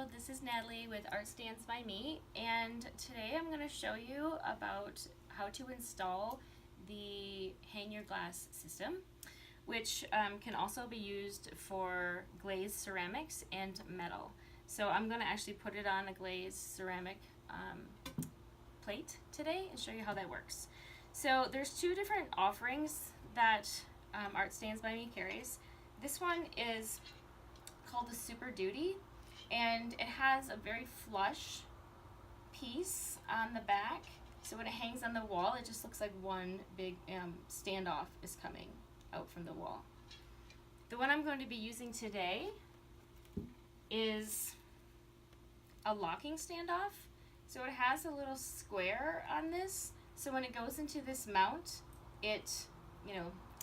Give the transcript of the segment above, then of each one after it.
Hello, this is Natalie with Art Stands by Me, and today I'm going to show you about how to install the hang your glass system, which can also be used for glazed ceramics and metal. So I'm going to actually put it on a glazed ceramic plate today and show you how that works. So there's two different offerings that Art Stands by Me carries. This one is called the Super Duty, and it has a very flush piece on the back, so when it hangs on the wall it just looks like one big standoff is coming out from the wall. The one I'm going to be using today is a locking standoff, so it has a little square on this, so when it goes into this mount it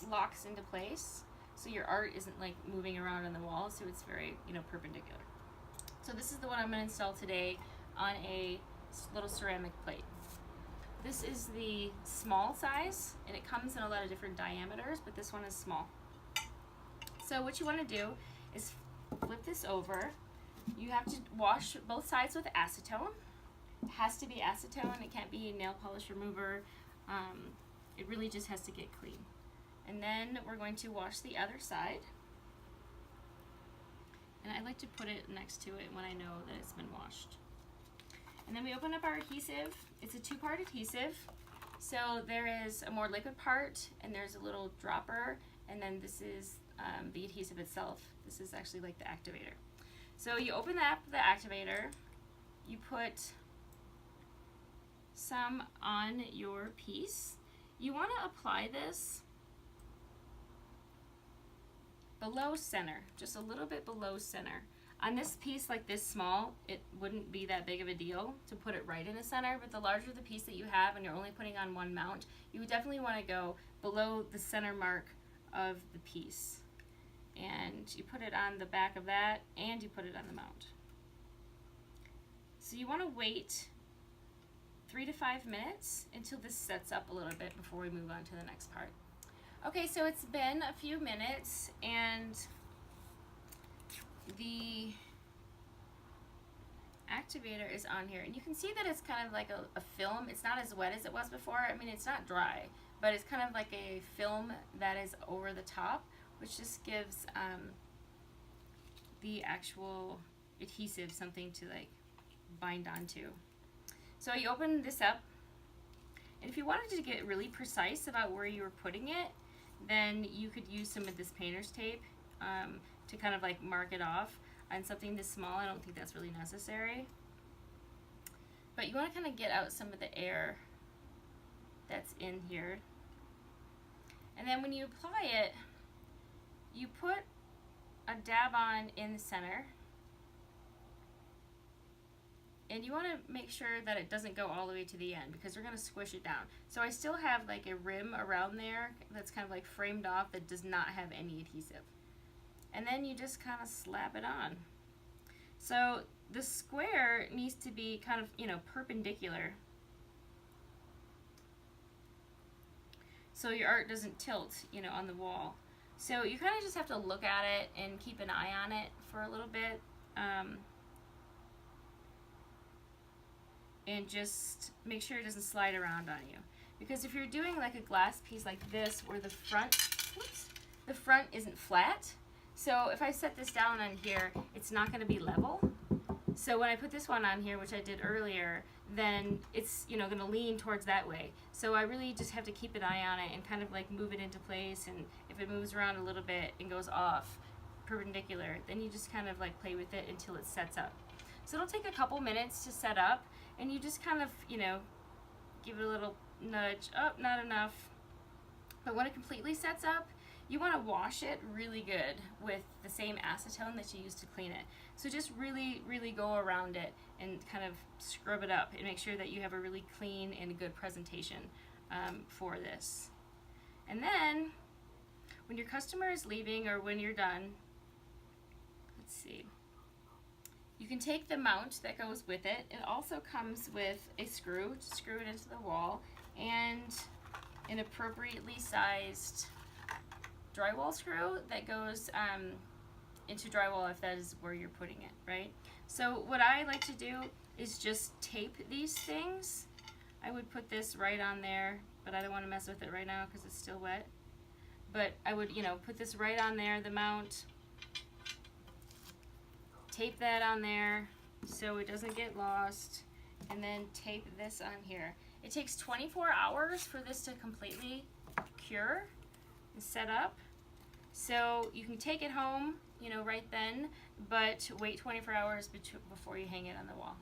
locks into place, so your art isn't like moving around on the wall, so it's very perpendicular. So this is the one I'm going to install today on a little ceramic plate. This is the small size, and it comes in a lot of different diameters, but this one is small. So what you want to do is flip this over. You have to wash both sides with acetone. It has to be acetone, it can't be nail polish remover. It really just has to get clean. And then we're going to wash the other side. And I like to put it next to it when I know that it's been washed. And then we open up our adhesive. It's a two-part adhesive. So there is a more liquid part, and there's a little dropper, and then this is the adhesive itself. This is actually like the activator. So you open up the activator, you put some on your piece. You want to apply this below center, just a little bit below center. On this piece like this small, it wouldn't be that big of a deal to put it right in the center, but the larger the piece that you have and you're only putting on one mount, you would definitely want to go below the center mark of the piece. And you put it on the back of that, and you put it on the mount. So you want to wait 3 to 5 minutes until this sets up a little bit before we move on to the next part. Okay, so it's been a few minutes, and the activator is on here, and you can see that it's kind of like a film. It's not as wet as it was before. I mean, it's not dry, but it's kind of like a film that is over the top, which just gives the actual adhesive something to like bind onto. So you open this up, and if you wanted to get really precise about where you were putting it, then you could use some of this painter's tape to kind of like mark it off. On something this small, I don't think that's really necessary. But you want to kind of get out some of the air that's in here. And then when you apply it, you put a dab on in the center. And you want to make sure that it doesn't go all the way to the end, because we're going to squish it down. So I still have like a rim around there that's kind of like framed off that does not have any adhesive. And then you just kind of slap it on. So the square needs to be kind of, perpendicular, so your art doesn't tilt, on the wall. So you kind of just have to look at it and keep an eye on it for a little bit. And just make sure it doesn't slide around on you. Because if you're doing like a glass piece like this where the front isn't flat, so if I set this down on here, it's not going to be level. So when I put this one on here, which I did earlier, then it's going to lean towards that way. So I really just have to keep an eye on it and kind of like move it into place, and if it moves around a little bit and goes off perpendicular, then you just kind of like play with it until it sets up. So it'll take a couple minutes to set up, and you just kind of, give it a little nudge. Oh, not enough. But when it completely sets up, you want to wash it really good with the same acetone that you used to clean it. So just really, really go around it and kind of scrub it up and make sure that you have a really clean and good presentation for this. And then when your customer is leaving or when you're done, let's see, you can take the mount that goes with it. It also comes with a screw to screw it into the wall, and an appropriately sized drywall screw that goes into drywall if that is where you're putting it, right? So what I like to do is just tape these things. I would put this right on there, but I don't want to mess with it right now because it's still wet. But I would, you know, put this right on there, the mount, tape that on there so it doesn't get lost, and then tape this on here. It takes 24 hours for this to completely cure and set up. So you can take it home, you know, right then, but wait 24 hours before you hang it on the wall.